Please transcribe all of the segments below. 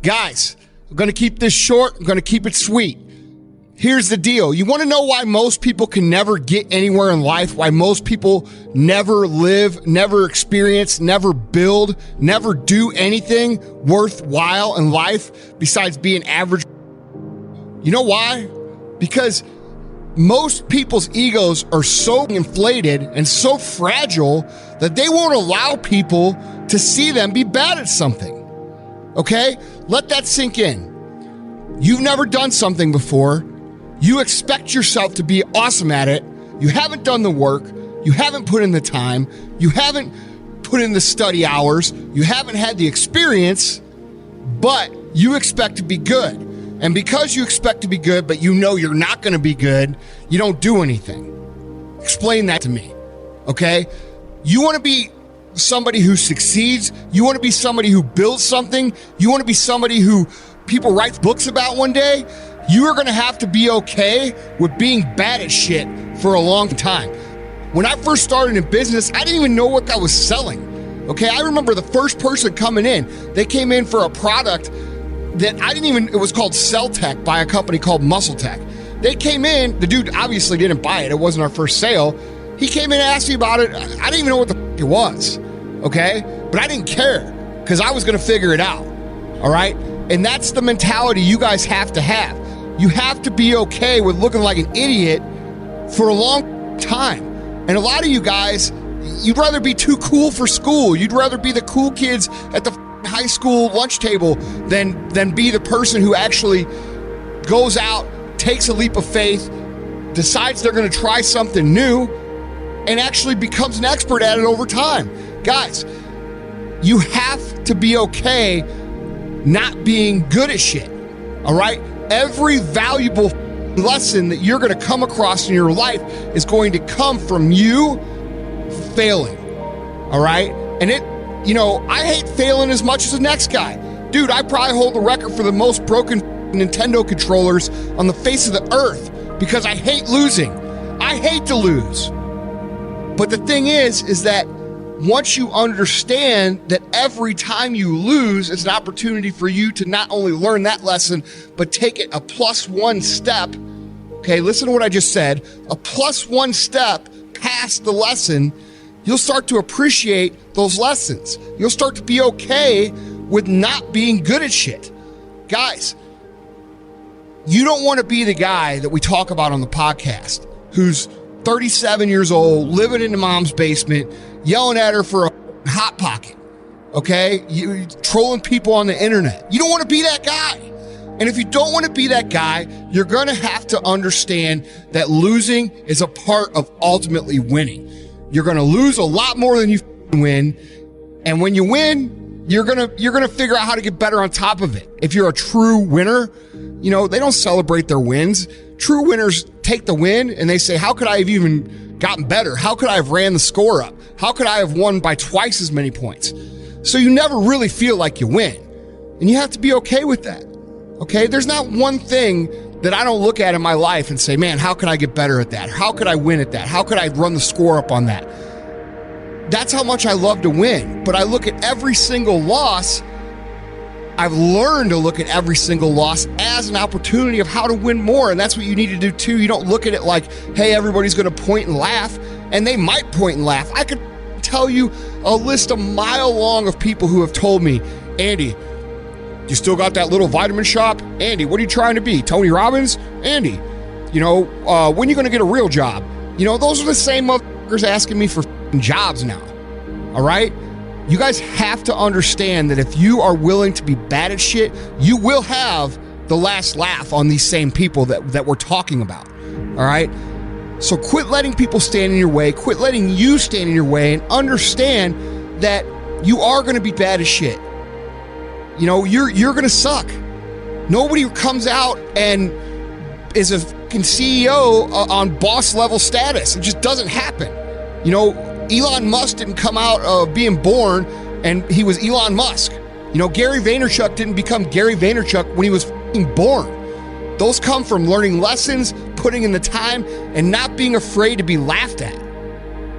Guys, I'm going to keep this short. I'm going to keep it sweet. Here's the deal. You want to know why most people can never get anywhere in life? Why most people never live, never experience, never build, never do anything worthwhile in life besides being average? You know why? Because most people's egos are so inflated and so fragile that they won't allow people to see them be bad at something. Okay? Let that sink in. You've never done something before. You expect yourself to be awesome at it. You haven't done the work. You haven't put in the time. You haven't put in the study hours. You haven't had the experience, but you expect to be good. And because you expect to be good, but you know you're not going to be good, you don't do anything. Explain that to me, okay? You want to be somebody who succeeds. You want to be somebody who builds something. You want to be somebody who people write books about one day. You are going to have to be okay with being bad at shit for a long time. When I first started in business, I didn't even know what I was selling. Okay, I remember the first person coming in. They came in for a product that it was called Cell Tech by a company called Muscle Tech. They came in, the dude obviously didn't buy it. It wasn't our first sale. He came in and asked me about it. I didn't even know what the fuck it was. Okay, but I didn't care because I was going to figure it out. All right. And that's the mentality you guys have to have. You have to be okay with looking like an idiot for a long time. And a lot of you guys, you'd rather be too cool for school. You'd rather be the cool kids at the high school lunch table than be the person who actually goes out, takes a leap of faith, decides they're going to try something new, and actually becomes an expert at it over time. Guys, you have to be okay not being good at shit. All right? Every valuable lesson that you're going to come across in your life is going to come from you failing. All right? And I hate failing as much as the next guy. Dude, I probably hold the record for the most broken Nintendo controllers on the face of the earth because I hate losing. I hate to lose. But the thing is that once you understand that every time you lose, it's an opportunity for you to not only learn that lesson, but take it a +1 step. Okay, listen to what I just said. A +1 step past the lesson, you'll start to appreciate those lessons. You'll start to be okay with not being good at shit. Guys, you don't want to be the guy that we talk about on the podcast who's 37 years old, living in mom's basement, yelling at her for a Hot Pocket, okay? You trolling people on the internet. You don't want to be that guy. And if you don't want to be that guy, you're going to have to understand that losing is a part of ultimately winning. You're going to lose a lot more than you win. And when you win, you're going to figure out how to get better on top of it. If you're a true winner, they don't celebrate their wins. True winners take the win and they say, how could I have even gotten better? How could I have ran the score up? How could I have won by twice as many points? So you never really feel like you win. And you have to be okay with that. Okay? There's not one thing that I don't look at in my life and say, man, how could I get better at that? How could I win at that? How could I run the score up on that? That's how much I love to win. But I look at every single loss. I've learned to look at every single loss as an opportunity of how to win more. And that's what you need to do too. You don't look at it like, hey, everybody's going to point and laugh. And they might point and laugh. I could tell you a list a mile long of people who have told me, Andy, you still got that little vitamin shop? Andy, what are you trying to be? Tony Robbins? Andy, when are you going to get a real job? Those are the same motherfuckers asking me for jobs now. All right? You guys have to understand that if you are willing to be bad at shit, you will have the last laugh on these same people that we're talking about. All right? So quit letting people stand in your way. Quit letting you stand in your way and understand that you are going to be bad as shit. You're going to suck. Nobody comes out and is a fucking CEO on boss level status. It just doesn't happen. Elon Musk didn't come out of being born and he was Elon Musk. Gary Vaynerchuk didn't become Gary Vaynerchuk when he was born. Those come from learning lessons, putting in the time, and not being afraid to be laughed at.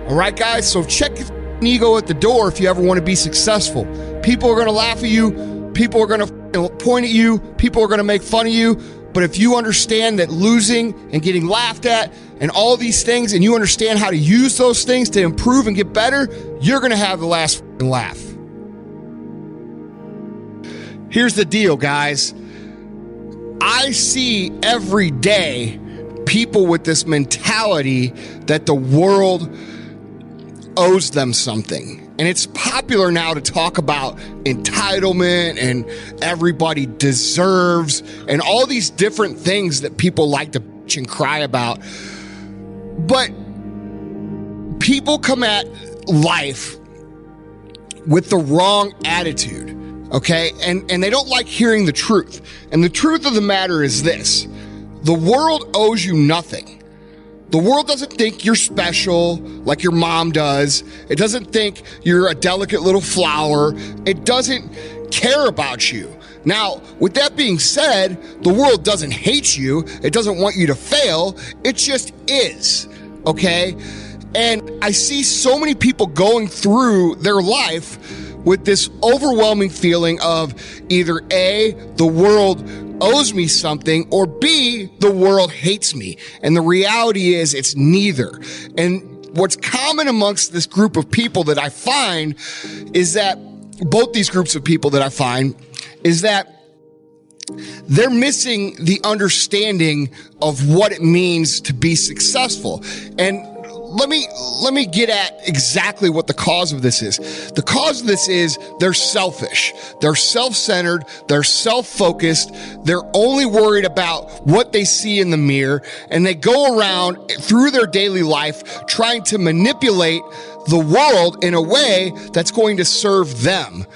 All right, guys? So check your ego at the door if you ever want to be successful. People are going to laugh at you. People are going to point at you. People are going to make fun of you. But if you understand that losing and getting laughed at and all these things, and you understand how to use those things to improve and get better, you're going to have the last laugh. Here's the deal, guys. I see every day people with this mentality that the world owes them something. And it's popular now to talk about entitlement and everybody deserves and all these different things that people like to bitch and cry about. But people come at life with the wrong attitude, okay? And they don't like hearing the truth. And the truth of the matter is this: the world owes you nothing. The world doesn't think you're special like your mom does. It doesn't think you're a delicate little flower. It doesn't care about you. Now, with that being said, the world doesn't hate you. It doesn't want you to fail. It just is, okay? And I see so many people going through their life with this overwhelming feeling of either A, the world owes me something, or B, the world hates me. And the reality is it's neither. And what's common amongst this group of people that I find is that both these groups of people that I find is that they're missing the understanding of what it means to be successful. And let me get at exactly what the cause of this is. The cause of this is they're selfish. They're self-centered. They're self-focused. They're only worried about what they see in the mirror. And they go around through their daily life trying to manipulate the world in a way that's going to serve them.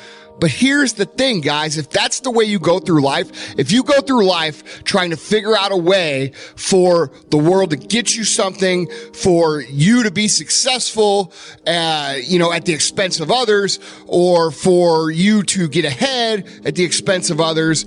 But here's the thing, guys. If that's the way you go through life, if you go through life trying to figure out a way for the world to get you something, for you to be successful, at the expense of others, or for you to get ahead at the expense of others,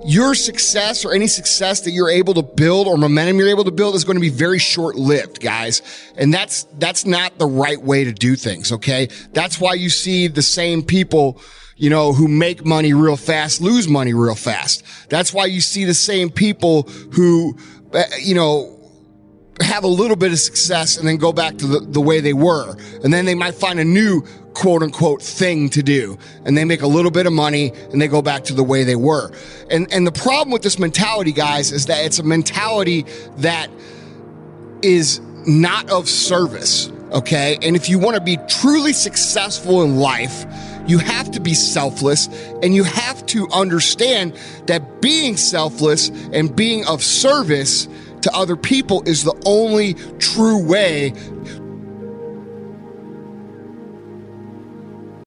your success or any success that you're able to build or momentum you're able to build is going to be very short-lived, guys. And that's not the right way to do things, okay? That's why you see the same people who make money real fast, lose money real fast. That's why you see the same people who, have a little bit of success and then go back to the way they were. And then they might find a new quote unquote thing to do. And they make a little bit of money and they go back to the way they were. And the problem with this mentality, guys, is that it's a mentality that is not of service. Okay. And if you want to be truly successful in life, you have to be selfless, and you have to understand that being selfless and being of service to other people is the only true way